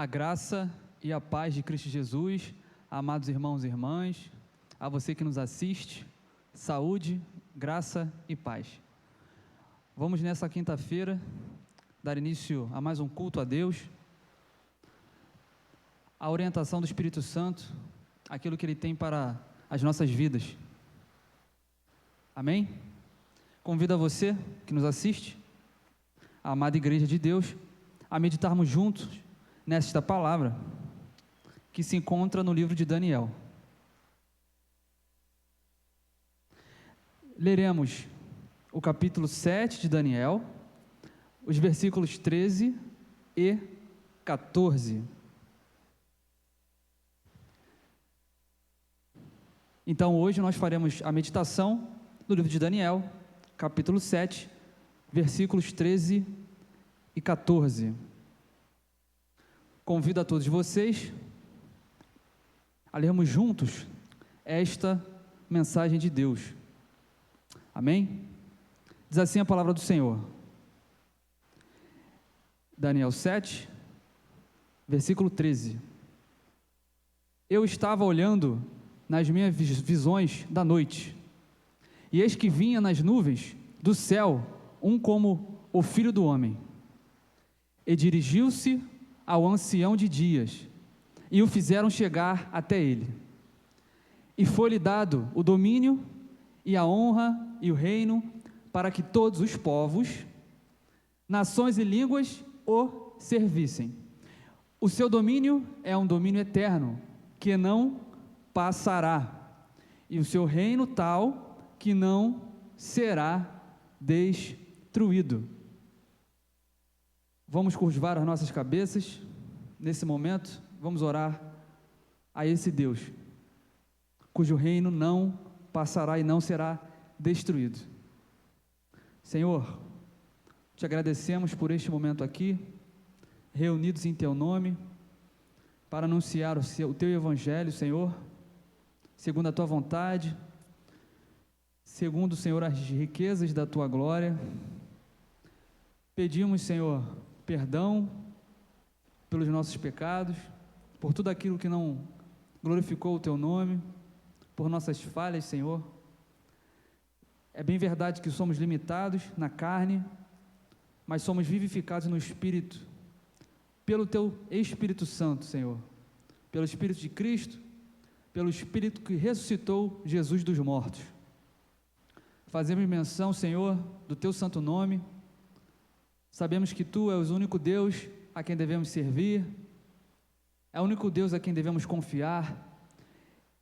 A graça e a paz de Cristo Jesus, amados irmãos e irmãs, a você que nos assiste, saúde, graça e paz. Vamos nessa quinta-feira dar início a mais um culto a Deus, a orientação do Espírito Santo, aquilo que Ele tem para as nossas vidas. Amém? Convido a você que nos assiste, a amada Igreja de Deus, a meditarmos juntos nesta palavra que se encontra no livro de Daniel. Leremos o capítulo 7 de Daniel, os versículos 13 e 14. Então hoje nós faremos a meditação do livro de Daniel, capítulo 7, versículos 13 e 14. Convido a todos vocês a lermos juntos esta mensagem de Deus. Amém? Diz assim a palavra do Senhor. Daniel 7, versículo 13. Eu estava olhando nas minhas visões da noite, e eis que vinha nas nuvens do céu um como o Filho do Homem, e dirigiu-se ao ancião de dias, e o fizeram chegar até ele. E foi-lhe dado o domínio, e a honra, e o reino, para que todos os povos, nações e línguas o servissem. O seu domínio é um domínio eterno, que não passará, e o seu reino tal, que não será destruído. Vamos curvar as nossas cabeças, nesse momento, vamos orar a esse Deus, cujo reino não passará e não será destruído. Senhor, te agradecemos por este momento aqui, reunidos em Teu nome, para anunciar o Teu Evangelho, Senhor, segundo a Tua vontade, segundo, Senhor, as riquezas da Tua glória. Pedimos, Senhor, perdão pelos nossos pecados, por tudo aquilo que não glorificou o Teu nome, por nossas falhas, Senhor. É bem verdade que somos limitados na carne, mas somos vivificados no Espírito, pelo Teu Espírito Santo, Senhor, pelo Espírito de Cristo, pelo Espírito que ressuscitou Jesus dos mortos. Fazemos menção, Senhor, do Teu santo nome. Sabemos que Tu és o único Deus a quem devemos servir, é o único Deus a quem devemos confiar,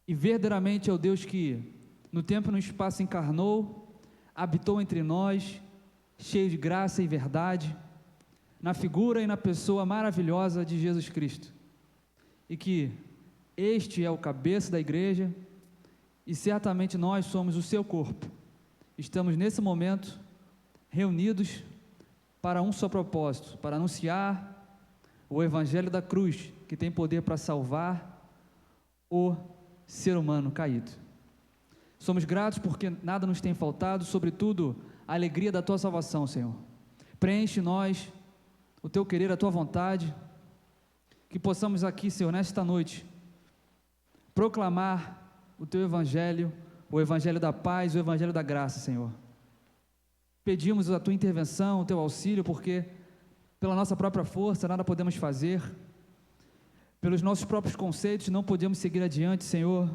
e verdadeiramente é o Deus que no tempo e no espaço encarnou, habitou entre nós, cheio de graça e verdade, na figura e na pessoa maravilhosa de Jesus Cristo, e que este é o cabeça da igreja, e certamente nós somos o seu corpo. Estamos nesse momento reunidos para um só propósito, para anunciar o Evangelho da cruz, que tem poder para salvar o ser humano caído. Somos gratos porque nada nos tem faltado, sobretudo a alegria da Tua salvação, Senhor. Preenche nós o Teu querer, a Tua vontade, que possamos aqui, Senhor, nesta noite, proclamar o Teu Evangelho, o Evangelho da paz, o Evangelho da graça, Senhor. Pedimos a Tua intervenção, o Teu auxílio, porque pela nossa própria força nada podemos fazer, pelos nossos próprios conceitos não podemos seguir adiante, Senhor,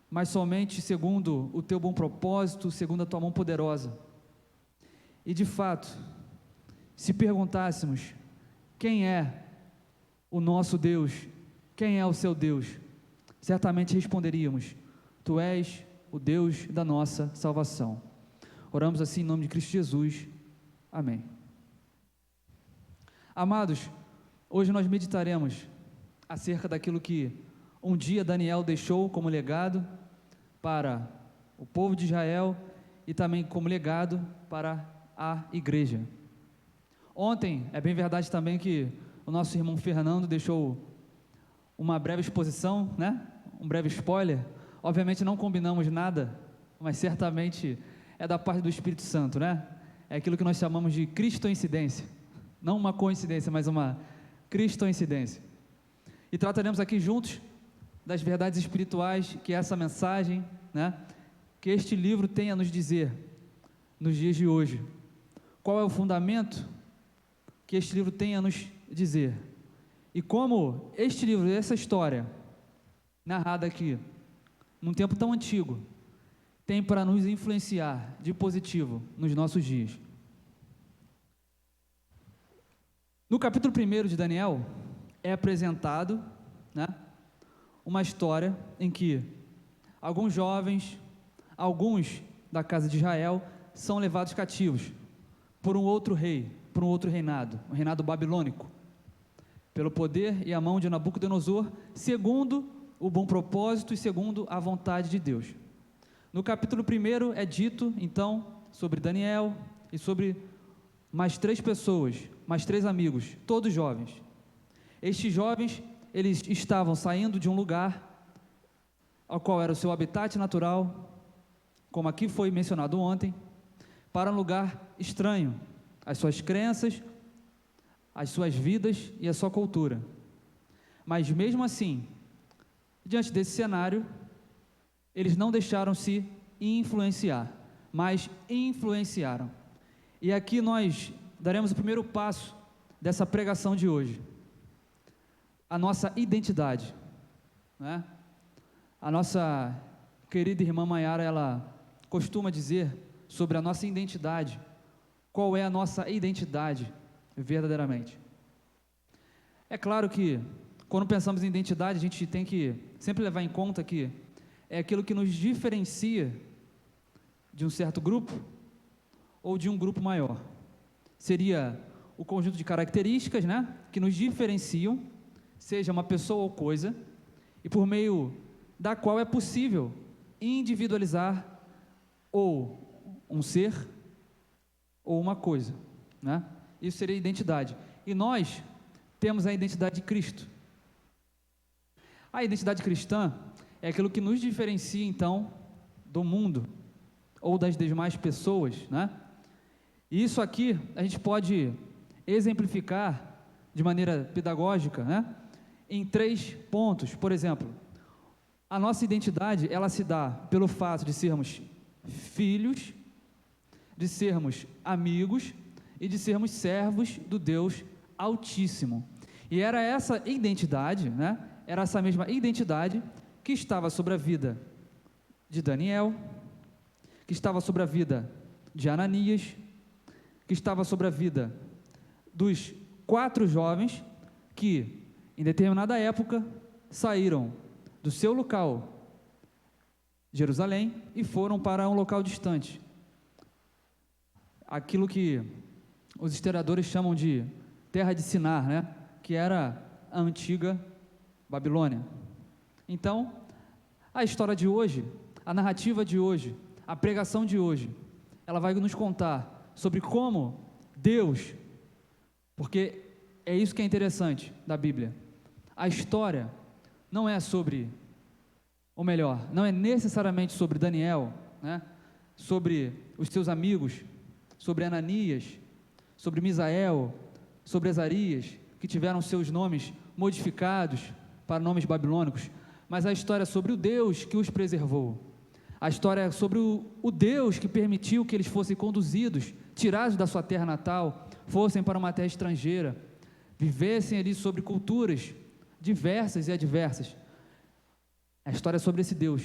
mas somente segundo o Teu bom propósito, segundo a Tua mão poderosa. E de fato, se perguntássemos quem é o nosso Deus, quem é o seu Deus, certamente responderíamos: Tu és o Deus da nossa salvação. Oramos assim em nome de Cristo Jesus, amém. Amados, hoje nós meditaremos acerca daquilo que um dia Daniel deixou como legado para o povo de Israel e também como legado para a igreja. Ontem, é bem verdade também que o nosso irmão Fernando deixou uma breve exposição, né? Um breve spoiler. Obviamente não combinamos nada, mas certamente é da parte do Espírito Santo, né? É aquilo que nós chamamos de cristoincidência. Não uma coincidência, mas uma cristoincidência. e trataremos aqui juntos das verdades espirituais que essa mensagem, né, que este livro tem a nos dizer nos dias de hoje. Qual é o fundamento que este livro tem a nos dizer? E como este livro, essa história, narrada aqui, num tempo tão antigo, tem para nos influenciar de positivo nos nossos dias. No capítulo 1 de Daniel, é apresentado, né, uma história em que alguns jovens, alguns da casa de Israel, são levados cativos por um outro rei, por um outro reinado, o reinado babilônico, pelo poder e a mão de Nabucodonosor, segundo o bom propósito e segundo a vontade de Deus. No capítulo 1 é dito, então, sobre Daniel e sobre mais 3 pessoas, mais 3 amigos, todos jovens. Estes jovens, eles estavam saindo de um lugar, ao qual era o seu habitat natural, como aqui foi mencionado ontem, para um lugar estranho, as suas crenças, as suas vidas e a sua cultura. Mas mesmo assim, diante desse cenário, eles não deixaram se influenciar, mas influenciaram. E aqui nós daremos o primeiro passo dessa pregação de hoje. A nossa identidade, né? A nossa querida irmã Maiara, ela costuma dizer sobre a nossa identidade. Qual é a nossa identidade verdadeiramente? É claro que quando pensamos em identidade, a gente tem que sempre levar em conta que é aquilo que nos diferencia de um certo grupo ou de um grupo maior. Seria o conjunto de características, né, que nos diferenciam, seja uma pessoa ou coisa, e por meio da qual é possível individualizar ou um ser ou uma coisa, né? Isso seria identidade. E nós temos a identidade de Cristo. A identidade cristã é aquilo que nos diferencia, então, do mundo ou das demais pessoas, né? E isso aqui a gente pode exemplificar de maneira pedagógica, né, em 3 pontos. Por exemplo, a nossa identidade, ela se dá pelo fato de sermos filhos, de sermos amigos e de sermos servos do Deus Altíssimo. E era essa identidade, né, era essa mesma identidade que estava sobre a vida de Daniel, que estava sobre a vida de Ananias, que estava sobre a vida dos 4 jovens que, em determinada época, saíram do seu local, Jerusalém, e foram para um local distante. Aquilo que os historiadores chamam de terra de Sinar, né? Que era a antiga Babilônia. Então, a história de hoje, a narrativa de hoje, a pregação de hoje, ela vai nos contar sobre como Deus, porque é isso que é interessante da Bíblia, a história não é sobre, ou melhor, não é necessariamente sobre Daniel, né? Sobre os seus amigos, sobre Ananias, sobre Misael, sobre Azarias, que tiveram seus nomes modificados para nomes babilônicos, mas a história é sobre o Deus que os preservou. A história é sobre o Deus que permitiu que eles fossem conduzidos, tirados da sua terra natal, fossem para uma terra estrangeira, vivessem ali sobre culturas diversas e adversas. A história é sobre esse Deus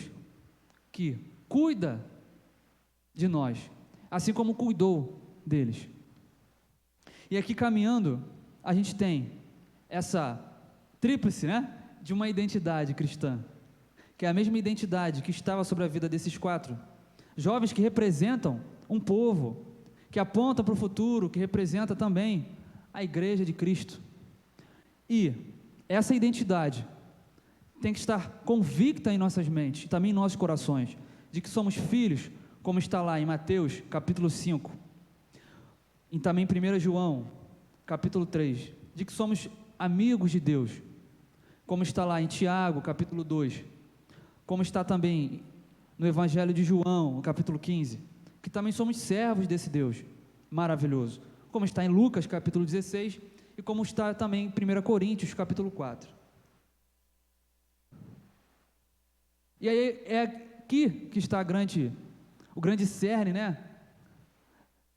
que cuida de nós, assim como cuidou deles. E aqui caminhando, a gente tem essa tríplice, né, de uma identidade cristã, que é a mesma identidade que estava sobre a vida desses 4 jovens que representam um povo, que aponta para o futuro, que representa também a igreja de Cristo. E essa identidade tem que estar convicta em nossas mentes, também em nossos corações, de que somos filhos, como está lá em Mateus, capítulo 5, e também em 1 João, capítulo 3, de que somos amigos de Deus, como está lá em Tiago, capítulo 2, como está também no Evangelho de João, capítulo 15, que também somos servos desse Deus maravilhoso, como está em Lucas, capítulo 16, e como está também em 1 Coríntios, capítulo 4. E aí é aqui que está o grande cerne, né,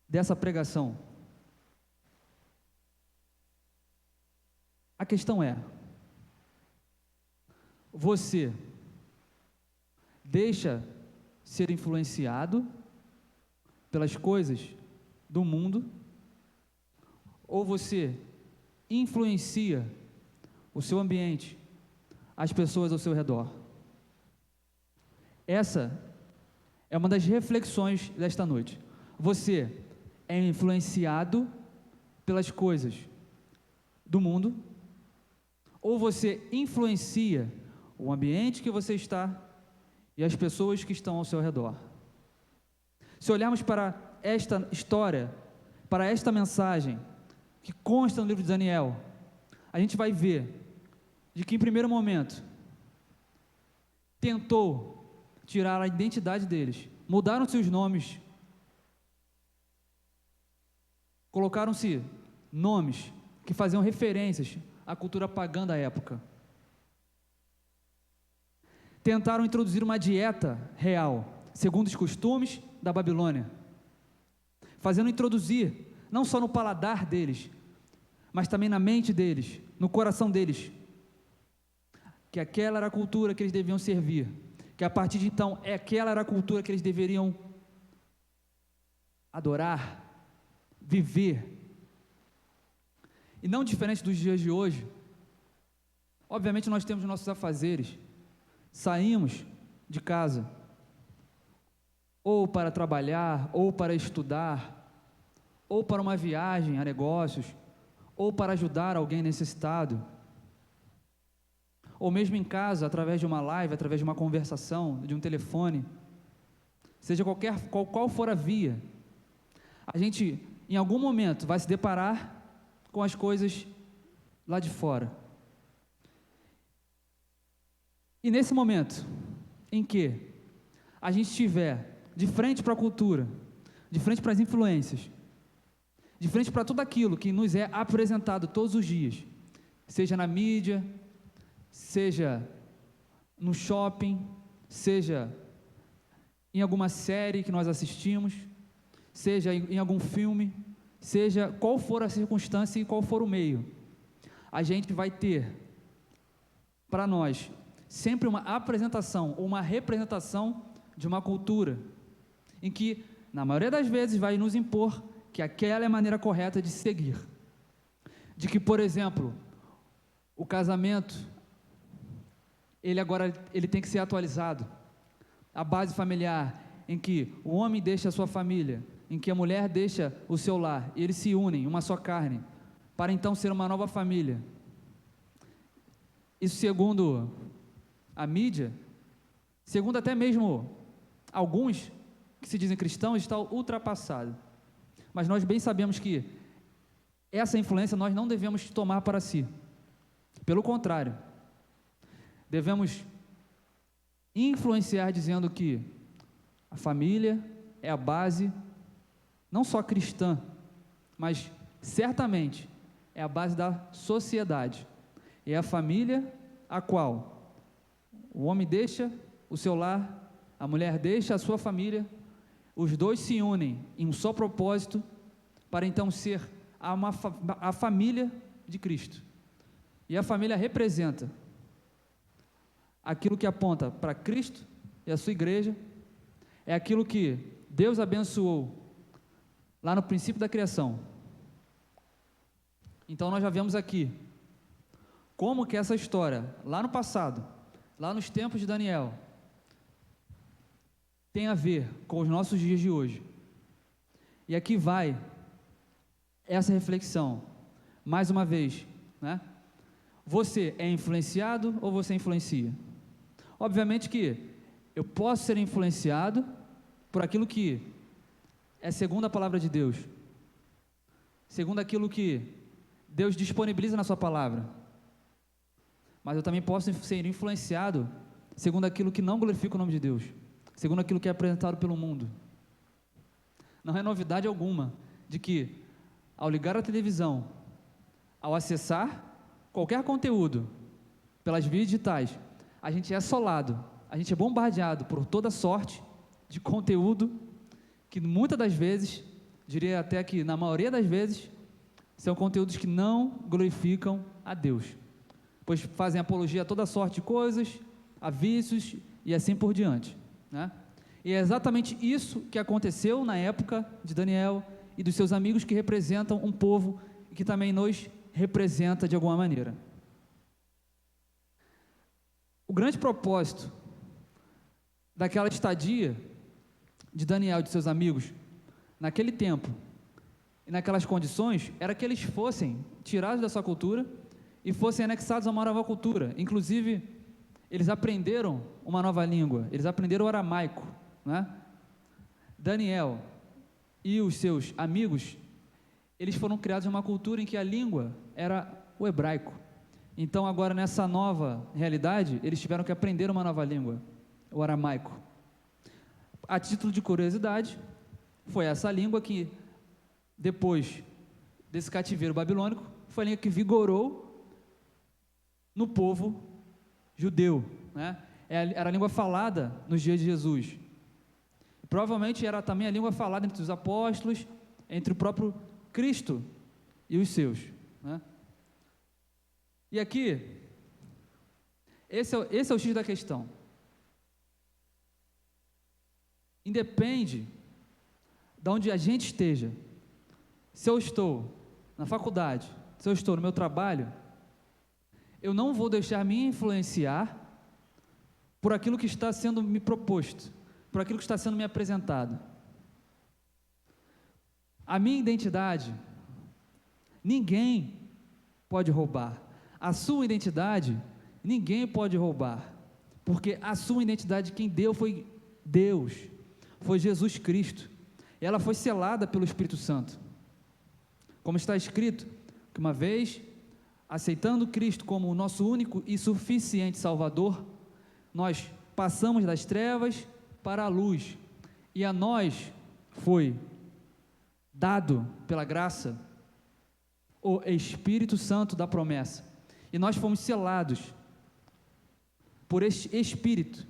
dessa pregação. A questão é: você deixa ser influenciado pelas coisas do mundo, ou você influencia o seu ambiente, as pessoas ao seu redor? Essa é uma das reflexões desta noite. Você é influenciado pelas coisas do mundo, ou você influencia o ambiente que você está e as pessoas que estão ao seu redor? Se olharmos para esta história, para esta mensagem que consta no livro de Daniel, a gente vai ver de que, em primeiro momento, tentou tirar a identidade deles, mudaram-se os nomes, colocaram-se nomes que faziam referências à cultura pagã da época. Tentaram introduzir uma dieta real, segundo os costumes da Babilônia, fazendo introduzir, não só no paladar deles, mas também na mente deles, no coração deles, que aquela era a cultura que eles deviam servir, que a partir de então, aquela era a cultura que eles deveriam adorar, viver. E não diferente dos dias de hoje, obviamente nós temos nossos afazeres, saímos de casa, ou para trabalhar, ou para estudar, ou para uma viagem a negócios, ou para ajudar alguém necessitado, ou mesmo em casa, através de uma live, através de uma conversação, de um telefone, seja qual for a via, a gente em algum momento vai se deparar com as coisas lá de fora. E nesse momento em que a gente estiver de frente para a cultura, de frente para as influências, de frente para tudo aquilo que nos é apresentado todos os dias, seja na mídia, seja no shopping, seja em alguma série que nós assistimos, seja em algum filme, seja qual for a circunstância e qual for o meio, a gente vai ter para nós sempre uma apresentação ou uma representação de uma cultura em que, na maioria das vezes, vai nos impor que aquela é a maneira correta de seguir, de que, por exemplo, o casamento ele tem que ser atualizado, a base familiar em que o homem deixa a sua família, em que a mulher deixa o seu lar, e eles se unem, uma só carne, para então ser uma nova família. Isso segundo a mídia, segundo até mesmo alguns que se dizem cristãos, está ultrapassado. Mas nós bem sabemos que essa influência nós não devemos tomar para si. Pelo contrário, devemos influenciar dizendo que a família é a base, não só cristã, mas certamente é a base da sociedade. É a família a qual o homem deixa o seu lar, a mulher deixa a sua família, os dois se unem em um só propósito para então ser a família de Cristo. E a família representa aquilo que aponta para Cristo e a sua igreja, é aquilo que Deus abençoou lá no princípio da criação. Então nós já vemos aqui como que essa história, lá no passado, lá nos tempos de Daniel, tem a ver com os nossos dias de hoje. E aqui vai essa reflexão, mais uma vez, né? Você é influenciado ou você influencia? Obviamente que eu posso ser influenciado por aquilo que é segundo a palavra de Deus, segundo aquilo que Deus disponibiliza na sua palavra, mas eu também posso ser influenciado segundo aquilo que não glorifica o nome de Deus, segundo aquilo que é apresentado pelo mundo. Não é novidade alguma de que, ao ligar a televisão, ao acessar qualquer conteúdo pelas vias digitais, a gente é assolado a gente é bombardeado por toda sorte de conteúdo que muitas das vezes, diria até que na maioria das vezes, são conteúdos que não glorificam a Deus, pois fazem apologia a toda sorte de coisas, a vícios e assim por diante, né? E é exatamente isso que aconteceu na época de Daniel e dos seus amigos, que representam um povo e que também nos representa de alguma maneira. O grande propósito daquela estadia de Daniel e de seus amigos naquele tempo e naquelas condições era que eles fossem tirados da sua cultura e fossem anexados a uma nova cultura. Inclusive, eles aprenderam uma nova língua, eles aprenderam o aramaico, né? Daniel e os seus amigos, eles foram criados em uma cultura em que a língua era o hebraico. Então, agora, nessa nova realidade, eles tiveram que aprender uma nova língua, o aramaico. A título de curiosidade, foi essa língua que, depois desse cativeiro babilônico, foi a língua que vigorou no povo judeu, né? Era a língua falada nos dias de Jesus. Provavelmente era também a língua falada entre os apóstolos, entre o próprio Cristo e os seus, né? E aqui, esse é o X da questão. Independe de onde a gente esteja, se eu estou na faculdade, se eu estou no meu trabalho, eu não vou deixar me influenciar por aquilo que está sendo me proposto, por aquilo que está sendo me apresentado. A minha identidade, ninguém pode roubar. A sua identidade, ninguém pode roubar, porque a sua identidade quem deu foi Deus, foi Jesus Cristo. Ela foi selada pelo Espírito Santo. Como está escrito, que uma vez, aceitando Cristo como o nosso único e suficiente Salvador, nós passamos das trevas para a luz, e a nós foi dado pela graça o Espírito Santo da promessa, e nós fomos selados por este Espírito,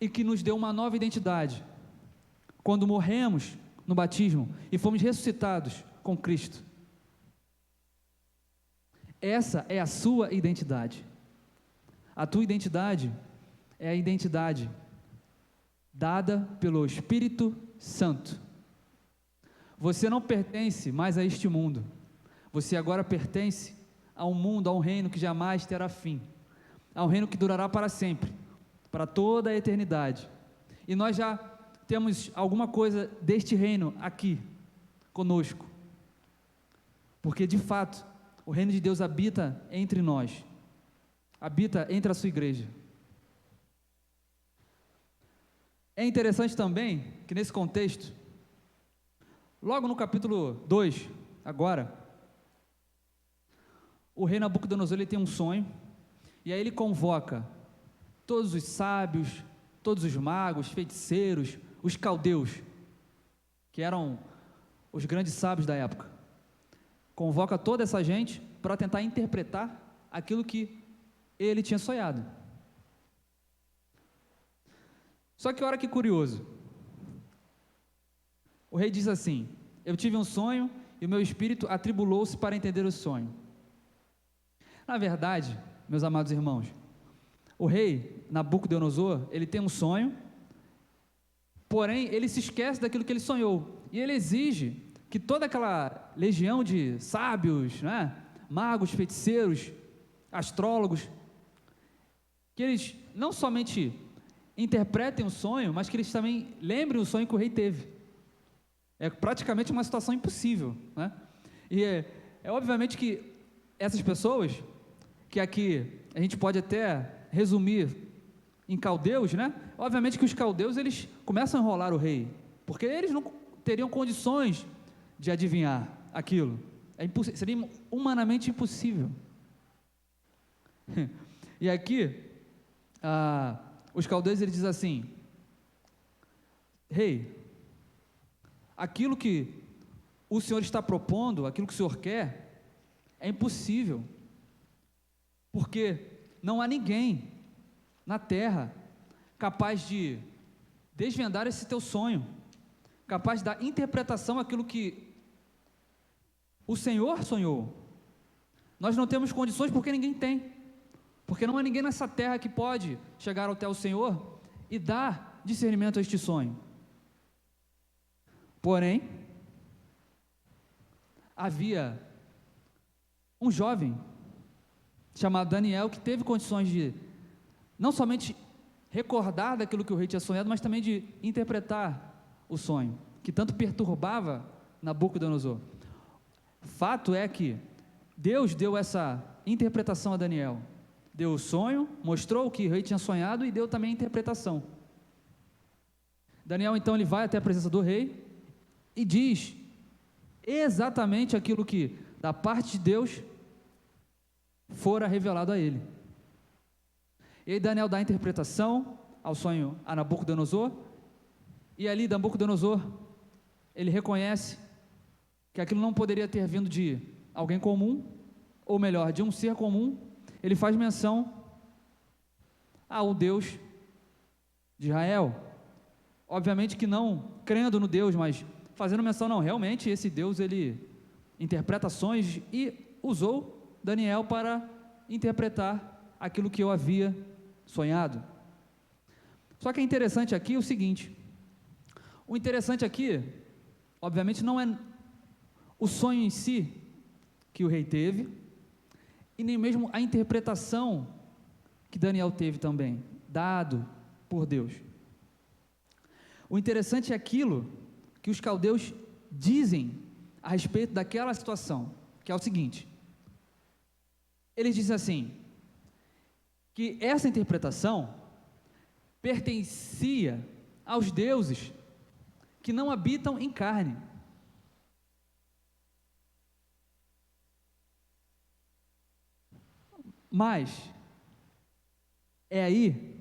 e que nos deu uma nova identidade, quando morremos no batismo e fomos ressuscitados com Cristo. Essa é a sua identidade. A tua identidade é a identidade dada pelo Espírito Santo. Você não pertence mais a este mundo. Você agora pertence a um mundo, a um reino que jamais terá fim, a um reino que durará para sempre, para toda a eternidade. E nós já temos alguma coisa deste reino aqui conosco, porque de fato o reino de Deus habita entre nós, habita entre a sua igreja. É interessante também que nesse contexto, logo no capítulo 2, agora, o rei Nabucodonosor, ele tem um sonho, e aí ele convoca todos os sábios, todos os magos, feiticeiros, os caldeus, que eram os grandes sábios da época. Convoca toda essa gente para tentar interpretar aquilo que ele tinha sonhado. Só que olha que curioso, o rei diz assim: eu tive um sonho e o meu espírito atribulou-se para entender o sonho. Na verdade, meus amados irmãos, o rei Nabucodonosor, ele tem um sonho, porém ele se esquece daquilo que ele sonhou, e ele exige que toda aquela legião de sábios, né, magos, feiticeiros, astrólogos, que eles não somente interpretem o sonho, mas que eles também lembrem o sonho que o rei teve. É praticamente uma situação impossível, né? E é obviamente que essas pessoas, que aqui a gente pode até resumir em caldeus, né? Obviamente que os caldeus, eles começam a enrolar o rei, porque eles não teriam condições de adivinhar aquilo. Seria humanamente impossível. E aqui, os caldeus, eles dizem assim: rei, aquilo que o Senhor está propondo, aquilo que o Senhor quer, é impossível, porque não há ninguém na terra, capaz de desvendar esse teu sonho, capaz de dar interpretação àquilo que o Senhor sonhou. Nós não temos condições porque ninguém tem, porque não há ninguém nessa terra que pode chegar até o Senhor e dar discernimento a este sonho. Porém, havia um jovem chamado Daniel que teve condições de não somente recordar daquilo que o rei tinha sonhado, mas também de interpretar o sonho, que tanto perturbava Nabucodonosor. Fato é que Deus deu essa interpretação a Daniel, deu o sonho, mostrou o que o rei tinha sonhado e deu também a interpretação. Daniel então ele vai até a presença do rei e diz exatamente aquilo que da parte de Deus fora revelado a ele. E aí Daniel dá a interpretação ao sonho a Nabucodonosor, e ali Nabucodonosor, ele reconhece que aquilo não poderia ter vindo de alguém comum, ou melhor, de um ser comum. Ele faz menção ao Deus de Israel, obviamente que não crendo no Deus, mas fazendo menção, não, realmente esse Deus, ele interpreta sonhos, e usou Daniel para interpretar aquilo que eu havia sonhado. Só que é interessante aqui o seguinte, o interessante aqui, obviamente não é o sonho em si que o rei teve, e nem mesmo a interpretação que Daniel teve também, dado por Deus. O interessante é aquilo que os caldeus dizem a respeito daquela situação, que é o seguinte: eles dizem assim, que essa interpretação pertencia aos deuses que não habitam em carne. Mas é aí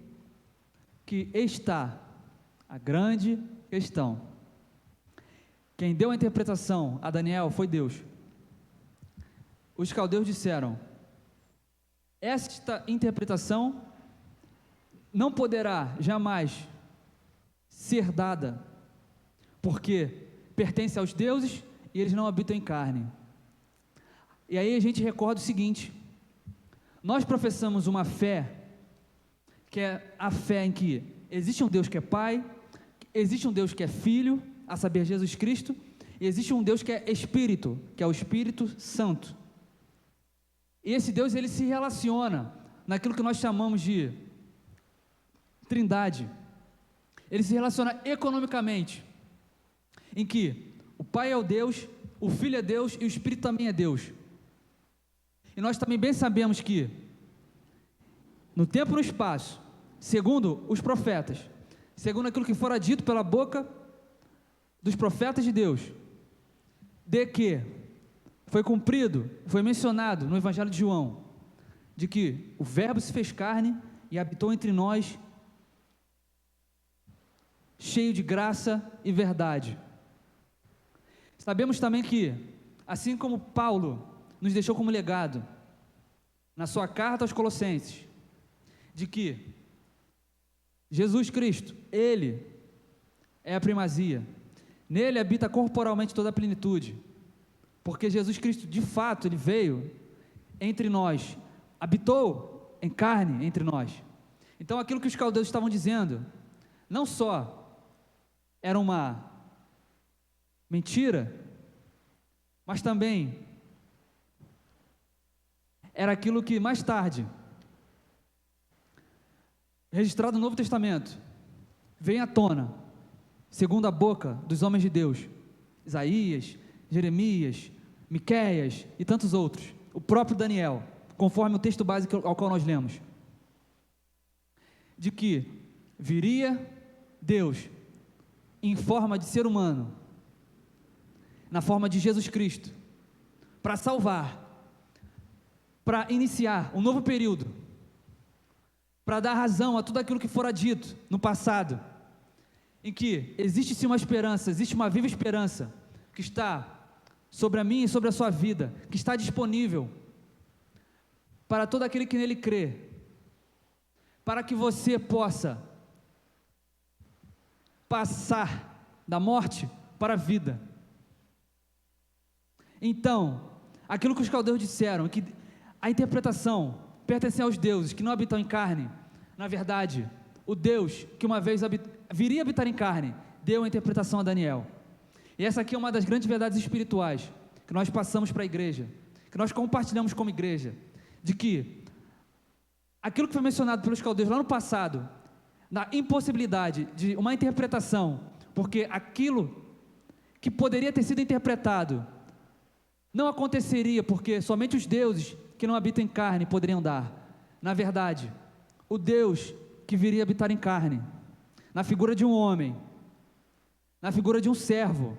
que está a grande questão. Quem deu a interpretação a Daniel foi Deus. Os caldeus disseram: esta interpretação não poderá jamais ser dada, porque pertence aos deuses e eles não habitam em carne. E aí a gente recorda o seguinte: nós professamos uma fé, que é a fé em que existe um Deus que é Pai, existe um Deus que é Filho, a saber, Jesus Cristo, e existe um Deus que é Espírito, que é o Espírito Santo. E esse Deus, ele se relaciona naquilo que nós chamamos de Trindade. Ele se relaciona economicamente, em que o Pai é o Deus, o Filho é Deus e o Espírito também é Deus. E nós também bem sabemos que, no tempo e no espaço, segundo os profetas, segundo aquilo que fora dito pela boca dos profetas de Deus, de que foi cumprido, foi mencionado no Evangelho de João, de que o Verbo se fez carne e habitou entre nós, cheio de graça e verdade. Sabemos também que, assim como Paulo nos deixou como legado, na sua carta aos Colossenses, de que Jesus Cristo, Ele é a primazia, nele habita corporalmente toda a plenitude, porque Jesus Cristo, de fato, Ele veio entre nós, habitou em carne entre nós. Então aquilo que os caldeus estavam dizendo, não só era uma mentira, mas também era aquilo que mais tarde, registrado no Novo Testamento, vem à tona, segundo a boca dos homens de Deus, Isaías, Jeremias, Miqueias e tantos outros, o próprio Daniel, conforme o texto básico ao qual nós lemos, de que viria Deus em forma de ser humano, na forma de Jesus Cristo, para salvar, para iniciar um novo período, para dar razão a tudo aquilo que fora dito no passado, em que existe sim uma esperança, existe uma viva esperança, que está sobre a minha e sobre a sua vida, que está disponível para todo aquele que nele crê, para que você possa passar da morte para a vida. Então, aquilo que os caldeus disseram, que a interpretação pertence aos deuses que não habitam em carne, na verdade, o Deus que uma vez viria habitar em carne, deu a interpretação a Daniel. E essa aqui é uma das grandes verdades espirituais que nós passamos para a igreja, que nós compartilhamos como igreja, de que aquilo que foi mencionado pelos caldeus lá no passado, na impossibilidade de uma interpretação, porque aquilo que poderia ter sido interpretado não aconteceria, porque somente os deuses que não habitam em carne poderiam dar. Na verdade, o Deus que viria habitar em carne, na figura de um homem, na figura de um servo,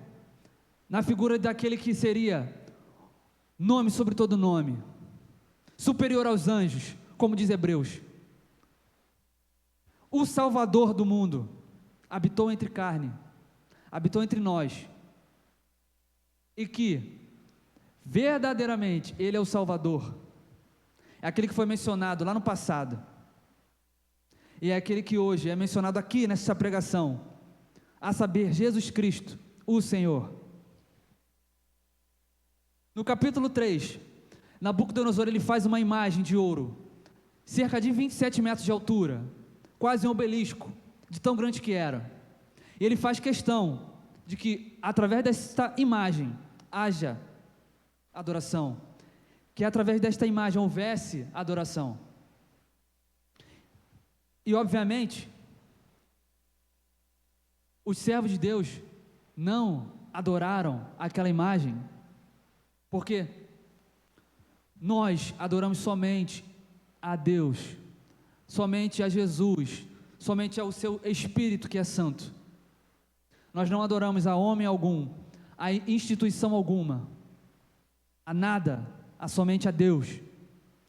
na figura daquele que seria nome sobre todo nome, superior aos anjos, como diz Hebreus, o Salvador do mundo, habitou entre carne, habitou entre nós, e que verdadeiramente Ele é o Salvador, é aquele que foi mencionado lá no passado, e é aquele que hoje é mencionado aqui nessa pregação, a saber, Jesus Cristo, o Senhor. No capítulo 3, Nabucodonosor ele faz uma imagem de ouro, cerca de 27 metros de altura, quase um obelisco, de tão grande que era, e ele faz questão de que através desta imagem haja adoração, que através desta imagem houvesse adoração, e obviamente, os servos de Deus não adoraram aquela imagem, porque nós adoramos somente a Deus, somente a Jesus, somente ao seu Espírito que é santo. Nós não adoramos a homem algum, a instituição alguma, a nada, a somente a Deus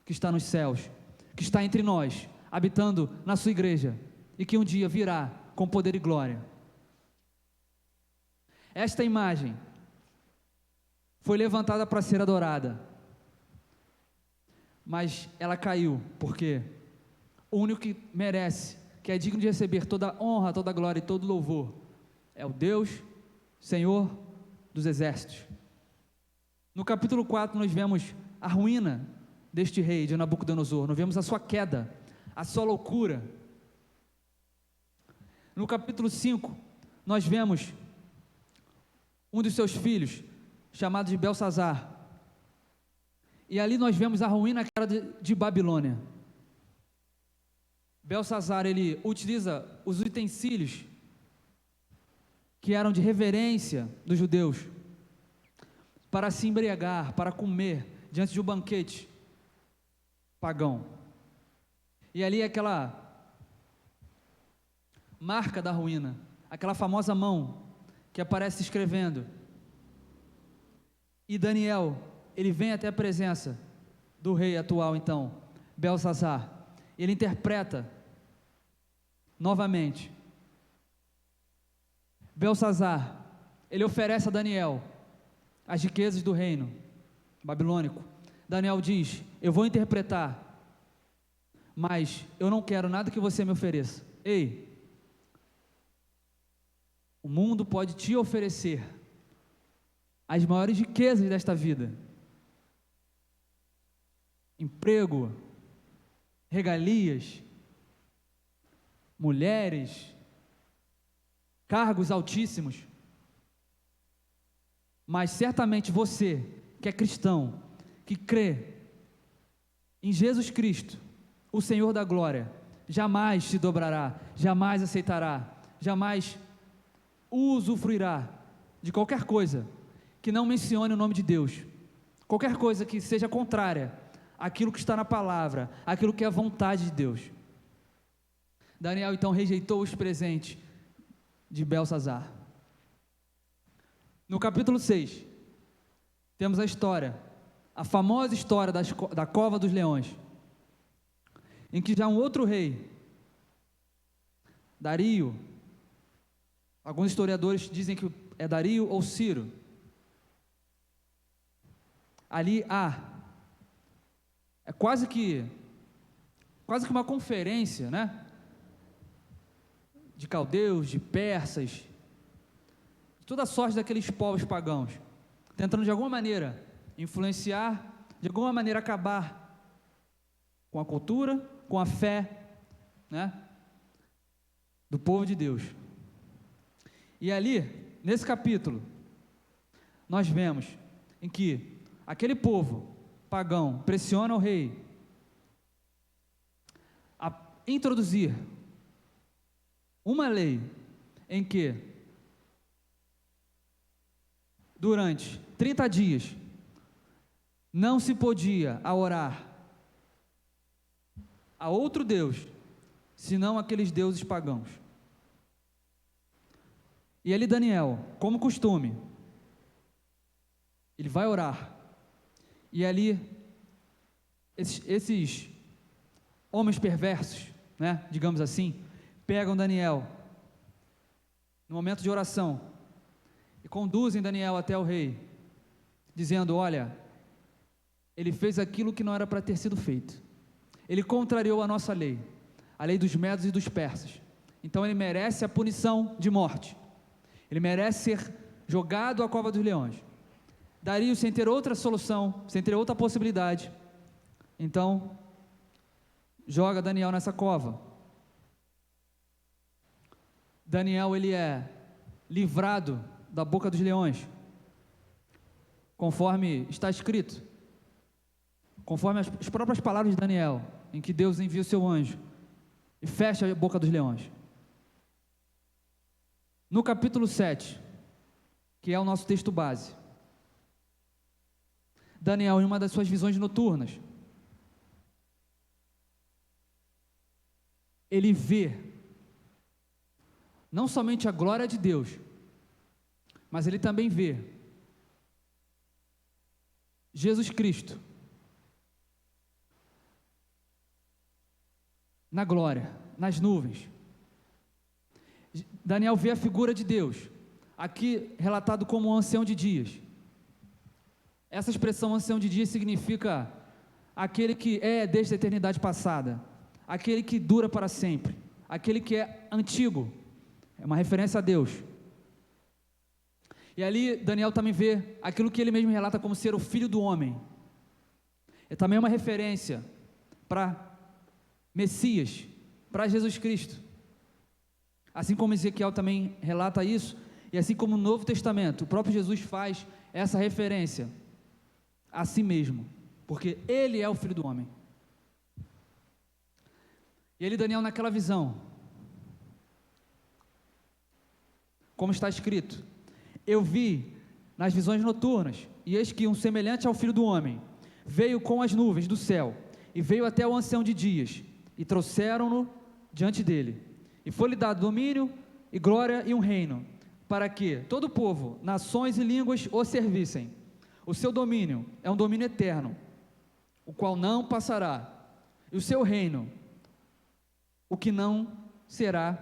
que está nos céus, que está entre nós, habitando na sua igreja, e que um dia virá com poder e glória. Esta imagem foi levantada para ser adorada, mas ela caiu, porque o único que merece, que é digno de receber toda honra, toda glória e todo louvor, é o Deus, Senhor dos exércitos. No capítulo 4 nós vemos a ruína deste rei de Nabucodonosor, nós vemos a sua queda, a sua loucura. No capítulo 5 nós vemos um dos seus filhos, chamado de Belsazar, e ali nós vemos a ruína que era de Babilônia. Belsazar, ele utiliza os utensílios que eram de reverência dos judeus, para se embriagar, para comer, diante de um banquete pagão, e ali aquela marca da ruína, aquela famosa mão, que aparece escrevendo, e Daniel, ele vem até a presença do rei atual então, Belsazar, ele interpreta novamente. Belsazar, ele oferece a Daniel as riquezas do reino babilônico. Daniel diz: eu vou interpretar, mas eu não quero nada que você me ofereça. Ei, o mundo pode te oferecer as maiores riquezas desta vida, emprego, regalias, mulheres, cargos altíssimos, mas certamente você, que é cristão, que crê em Jesus Cristo, o Senhor da glória, jamais se dobrará, jamais aceitará, jamais usufruirá de qualquer coisa que não mencione o nome de Deus, qualquer coisa que seja contrária àquilo que está na palavra, àquilo que é a vontade de Deus. Daniel então rejeitou os presentes de Belsazar. No capítulo 6, temos a história, a famosa história da cova dos leões, em que já um outro rei, Dario, alguns historiadores dizem que é Dario ou Ciro, ali é quase que quase que uma conferência, né? De caldeus, de persas, de toda sorte daqueles povos pagãos, tentando de alguma maneira influenciar, de alguma maneira acabar com a cultura, com a fé, né, do povo de Deus. E ali, nesse capítulo, nós vemos em que aquele povo pagão pressiona o rei a introduzir uma lei em que, durante 30 dias, não se podia orar a outro Deus, senão aqueles deuses pagãos. E ali Daniel, como costume, ele vai orar, e ali, esses homens perversos, né, digamos assim, pegam Daniel, no momento de oração, e conduzem Daniel até o rei, dizendo: olha, ele fez aquilo que não era para ter sido feito, ele contrariou a nossa lei, a lei dos medos e dos persas, então ele merece a punição de morte, ele merece ser jogado à cova dos leões. Dario, sem ter outra solução, sem ter outra possibilidade, então joga Daniel nessa cova. Daniel, ele é livrado da boca dos leões, conforme está escrito, conforme as próprias palavras de Daniel, em que Deus envia o seu anjo e fecha a boca dos leões. No capítulo 7, que é o nosso texto base, Daniel, em uma das suas visões noturnas, ele vê não somente a glória de Deus, mas ele também vê Jesus Cristo na glória, nas nuvens. Daniel vê a figura de Deus, aqui relatado como um ancião de dias. Essa expressão ancião de dias significa aquele que é desde a eternidade passada, aquele que dura para sempre, aquele que é antigo, é uma referência a Deus. E ali Daniel também vê aquilo que ele mesmo relata como ser o Filho do Homem, é também uma referência para Messias, para Jesus Cristo, assim como Ezequiel também relata isso, e assim como no Novo Testamento, o próprio Jesus faz essa referência a si mesmo, porque ele é o Filho do Homem. E ele, Daniel, naquela visão, como está escrito: eu vi nas visões noturnas, e eis que um semelhante ao Filho do Homem veio com as nuvens do céu, e veio até o ancião de dias, e trouxeram-no diante dele, e foi-lhe dado domínio e glória e um reino, para que todo povo, nações e línguas o servissem. O seu domínio é um domínio eterno, o qual não passará, e o seu reino, o que não será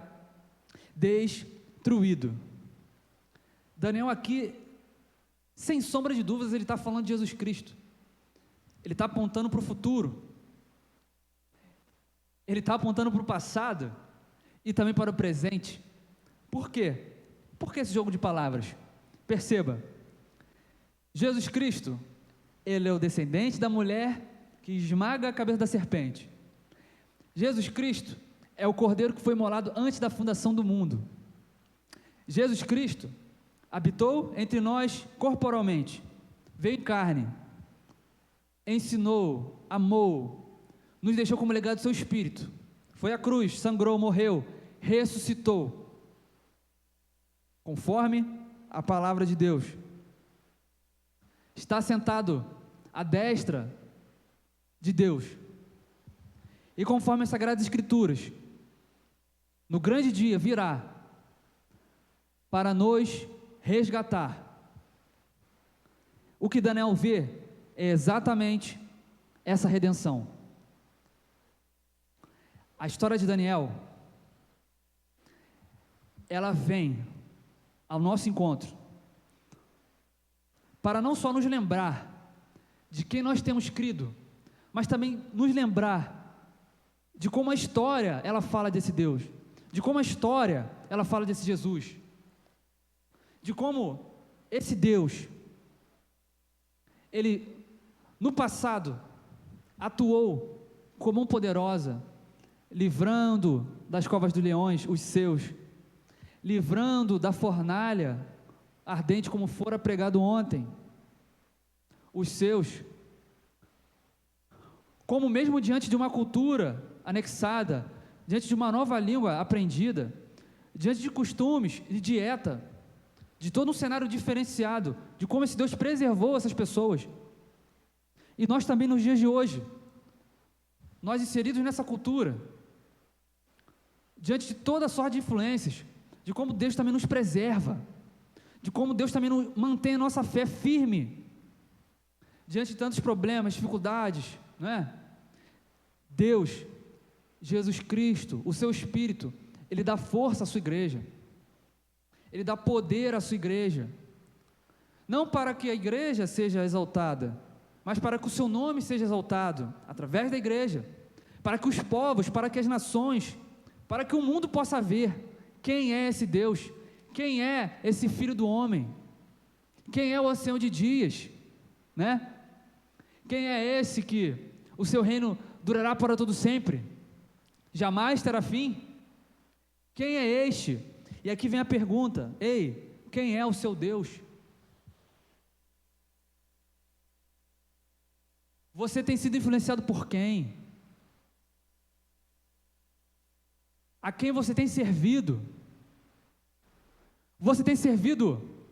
destruído. Daniel aqui, sem sombra de dúvidas, ele está falando de Jesus Cristo, ele está apontando para o futuro, ele está apontando para o passado, e também para o presente. Por quê? Por que esse jogo de palavras? Perceba, Jesus Cristo, ele é o descendente da mulher que esmaga a cabeça da serpente. Jesus Cristo é o cordeiro que foi imolado antes da fundação do mundo. Jesus Cristo habitou entre nós corporalmente, veio em carne, ensinou, amou, nos deixou como legado do seu Espírito, foi à cruz, sangrou, morreu, ressuscitou, conforme a palavra de Deus, está sentado à destra de Deus, e conforme as Sagradas Escrituras, no grande dia virá para nos resgatar. O que Daniel vê é exatamente essa redenção. A história de Daniel, ela vem ao nosso encontro para não só nos lembrar de quem nós temos crido, mas também nos lembrar de como a história, ela fala desse Deus, de como a história, ela fala desse Jesus, de como esse Deus, ele, no passado, atuou como mão poderosa, livrando das covas dos leões os seus, livrando da fornalha ardente, como fora pregado ontem, os seus, como mesmo diante de uma cultura anexada, diante de uma nova língua aprendida, diante de costumes, de dieta, de todo um cenário diferenciado, de como esse Deus preservou essas pessoas. E nós também nos dias de hoje, nós inseridos nessa cultura, diante de toda sorte de influências, de como Deus também nos preserva, de como Deus também mantém a nossa fé firme, diante de tantos problemas, dificuldades, não é? Deus, Jesus Cristo, o seu Espírito, Ele dá força à sua igreja, Ele dá poder à sua igreja, não para que a igreja seja exaltada, mas para que o seu nome seja exaltado, através da igreja, para que os povos, para que as nações, para que o mundo possa ver quem é esse Deus, quem é esse Filho do Homem, quem é o ancião de dias, né? Quem é esse que o seu reino durará para todo sempre, jamais terá fim? Quem é este? E aqui vem a pergunta: ei, quem é o seu Deus? Você tem sido influenciado por quem? A quem você tem servido? Você tem servido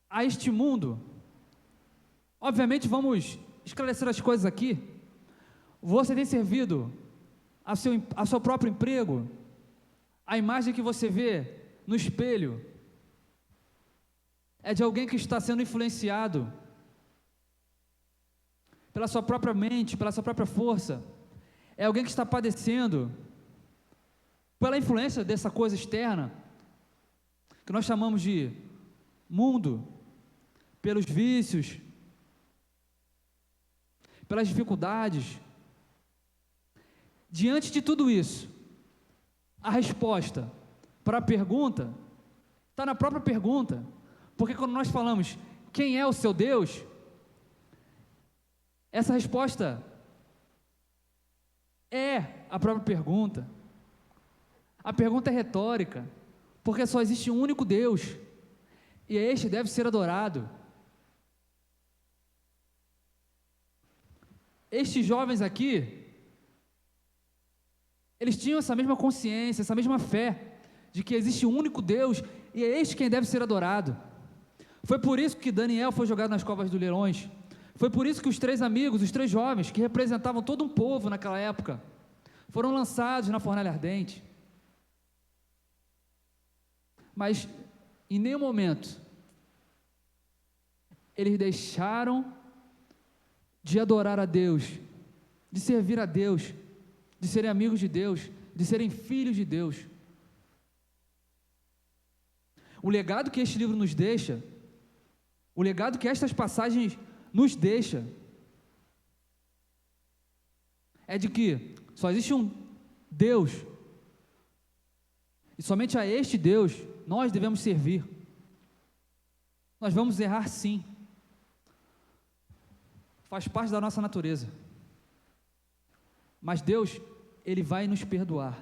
a este mundo? Obviamente vamos esclarecer as coisas aqui. Você tem servido a seu próprio emprego? A imagem que você vê no espelho é de alguém que está sendo influenciado pela sua própria mente, pela sua própria força? É alguém que está padecendo pela influência dessa coisa externa, que nós chamamos de mundo, pelos vícios, pelas dificuldades? Diante de tudo isso, a resposta para a pergunta está na própria pergunta, porque quando nós falamos quem é o seu Deus, essa resposta é a própria pergunta. A pergunta é retórica, porque só existe um único Deus, e este deve ser adorado. Estes jovens aqui, eles tinham essa mesma consciência, essa mesma fé, de que existe um único Deus, e é este quem deve ser adorado. Foi por isso que Daniel foi jogado nas covas dos leões. Foi por isso que os 3 amigos, os 3 jovens, que representavam todo um povo naquela época, foram lançados na fornalha ardente. Mas em nenhum momento eles deixaram de adorar a Deus, de servir a Deus, de serem amigos de Deus, de serem filhos de Deus. O legado que este livro nos deixa, o legado que estas passagens nos deixa, é de que só existe um Deus, e somente a este Deus nós devemos servir. Nós vamos errar, sim, faz parte da nossa natureza, mas Deus, Ele vai nos perdoar,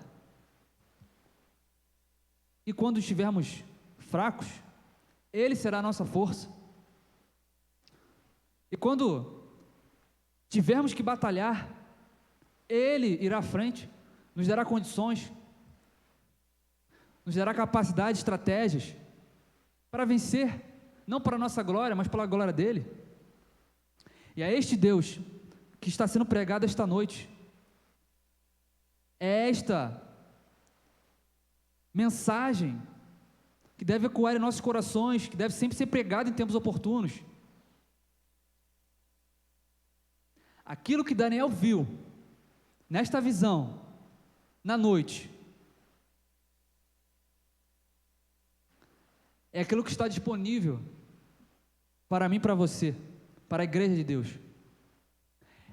e quando estivermos fracos, Ele será a nossa força, e quando tivermos que batalhar, Ele irá à frente, nos dará condições, nos dará capacidade, estratégias, para vencer, não para a nossa glória, mas pela glória dEle. E é este Deus que está sendo pregado esta noite, é esta mensagem que deve ecoar em nossos corações, que deve sempre ser pregada em tempos oportunos. Aquilo que Daniel viu, nesta visão, na noite, é aquilo que está disponível para mim e para você, para a igreja de Deus.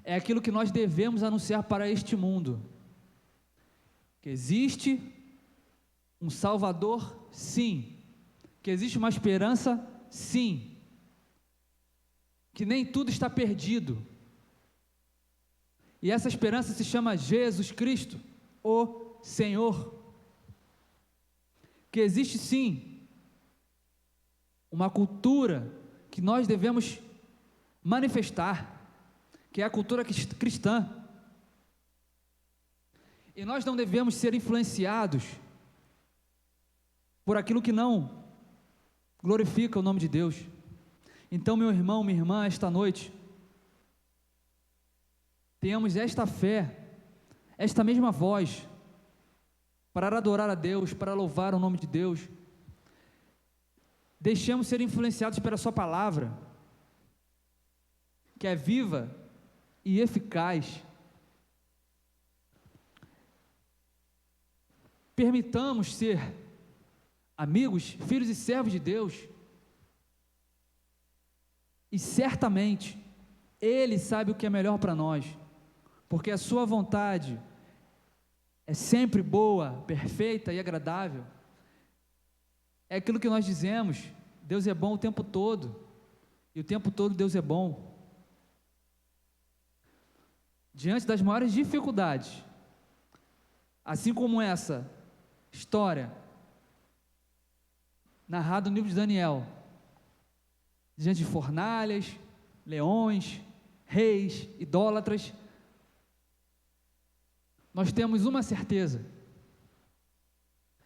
é aquilo que nós devemos anunciar para este mundo: que existe um Salvador, sim, que existe uma esperança, sim, que nem tudo está perdido, e essa esperança se chama Jesus Cristo, o Senhor. Que existe sim uma cultura que nós devemos manifestar, que é a cultura cristã, e nós não devemos ser influenciados por aquilo que não glorifica o nome de Deus. Então, meu irmão, minha irmã, esta noite, tenhamos esta fé, esta mesma voz, para adorar a Deus, para louvar o nome de Deus. Deixemos ser influenciados pela sua palavra, que é viva e eficaz. Permitamos ser amigos, filhos e servos de Deus, e certamente Ele sabe o que é melhor para nós, porque a sua vontade é sempre boa, perfeita e agradável. É aquilo que nós dizemos: Deus é bom o tempo todo, e o tempo todo Deus é bom. Diante das maiores dificuldades, assim como essa história narrada no livro de Daniel, diante de fornalhas, leões, reis, idólatras, nós temos uma certeza,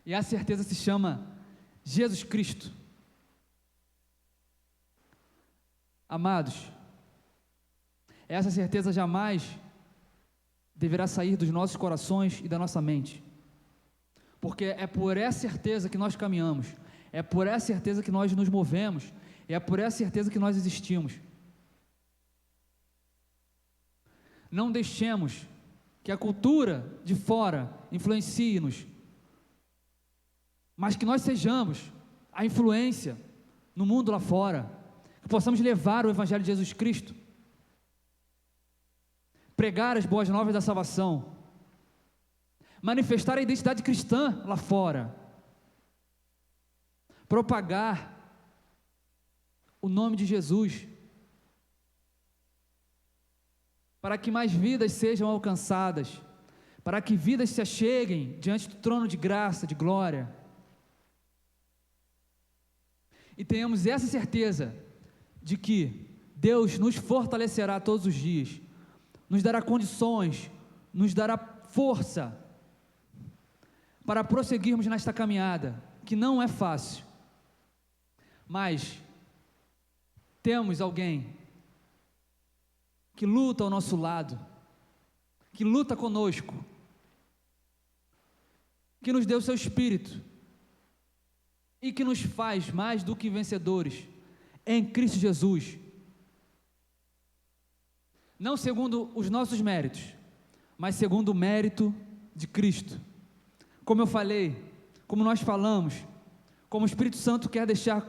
e a certeza se chama Jesus Cristo. Amados, essa certeza jamais deverá sair dos nossos corações e da nossa mente, porque é por essa certeza que nós caminhamos, é por essa certeza que nós nos movemos, é por essa certeza que nós existimos. Não deixemos que a cultura de fora influencie-nos, mas que nós sejamos a influência no mundo lá fora, que possamos levar o Evangelho de Jesus Cristo, pregar as boas novas da salvação, manifestar a identidade cristã lá fora, propagar o nome de Jesus, para que mais vidas sejam alcançadas, para que vidas se acheguem diante do trono de graça, de glória, e tenhamos essa certeza de que Deus nos fortalecerá todos os dias, nos dará condições, nos dará força para prosseguirmos nesta caminhada, que não é fácil, mas temos alguém que luta ao nosso lado, que luta conosco, que nos deu o seu Espírito, e que nos faz mais do que vencedores, em Cristo Jesus, não segundo os nossos méritos, mas segundo o mérito de Cristo. Como eu falei, como nós falamos, como o Espírito Santo quer deixar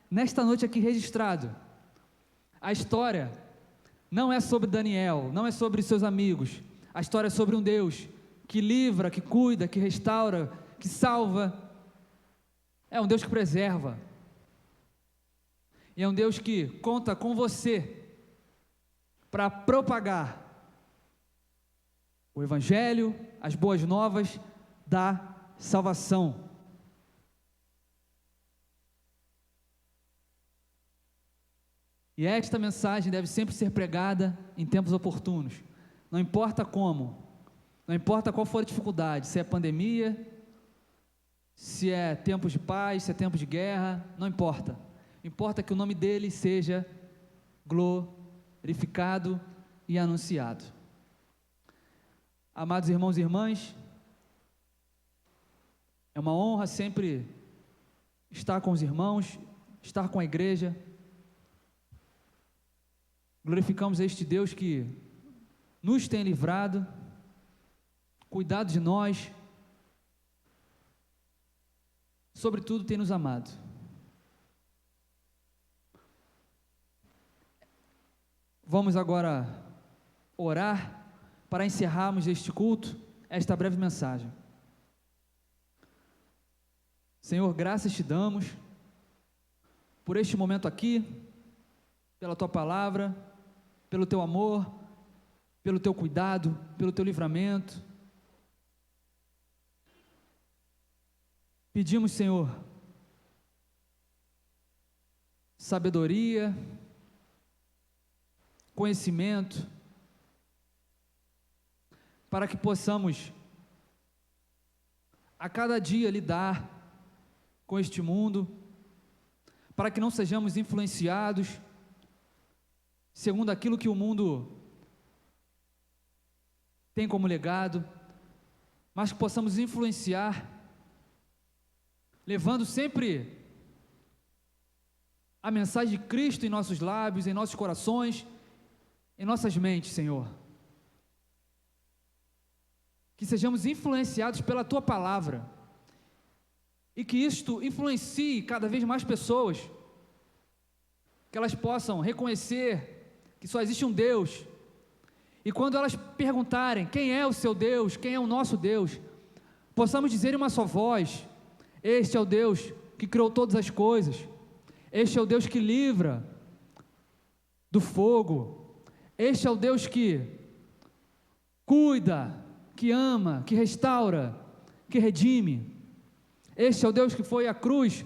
nesta noite aqui registrado, a história não é sobre Daniel, não é sobre seus amigos, a história é sobre um Deus que livra, que cuida, que restaura, que salva, é um Deus que preserva, e é um Deus que conta com você para propagar o Evangelho, as boas novas da salvação. E esta mensagem deve sempre ser pregada em tempos oportunos, não importa como, não importa qual for a dificuldade, se é pandemia, se é tempos de paz, se é tempos de guerra, não importa, importa que o nome dele seja glorificado e anunciado. Amados irmãos e irmãs, é uma honra sempre estar com os irmãos, estar com a igreja. Glorificamos a este Deus que nos tem livrado, cuidado de nós, sobretudo tem nos amado. Vamos agora orar para encerrarmos este culto, esta breve mensagem. Senhor, graças te damos por este momento aqui, pela tua palavra, pelo teu amor, pelo teu cuidado, pelo teu livramento. Pedimos, Senhor, sabedoria, conhecimento, para que possamos a cada dia lidar com este mundo, para que não sejamos influenciados segundo aquilo que o mundo tem como legado, mas que possamos influenciar, levando sempre a mensagem de Cristo em nossos lábios, em nossos corações, em nossas mentes, Senhor. Que sejamos influenciados pela tua palavra, e que isto influencie cada vez mais pessoas, que elas possam reconhecer que só existe um Deus, e quando elas perguntarem quem é o seu Deus, quem é o nosso Deus, possamos dizer em uma só voz: este é o Deus que criou todas as coisas, este é o Deus que livra do fogo, este é o Deus que cuida, que ama, que restaura, que redime. Este é o Deus que foi à cruz,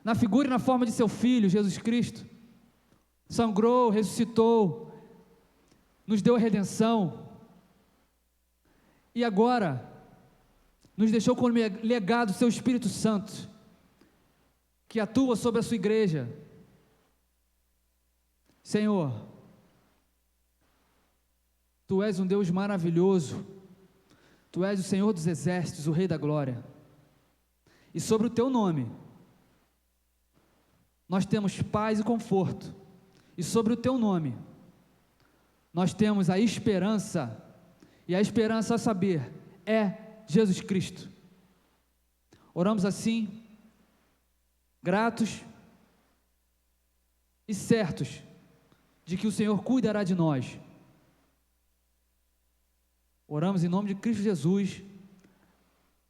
na figura e na forma de seu Filho, Jesus Cristo, sangrou, ressuscitou, nos deu a redenção, e agora nos deixou como legado o seu Espírito Santo, que atua sobre a sua igreja. Senhor, tu és um Deus maravilhoso, tu és o Senhor dos exércitos, o Rei da glória, e sobre o teu nome nós temos paz e conforto, e sobre o teu nome nós temos a esperança, e a esperança a saber é Jesus Cristo. Oramos assim, gratos e certos de que o Senhor cuidará de nós. Oramos em nome de Cristo Jesus.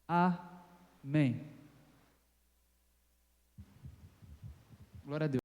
Amém. Glória a Deus.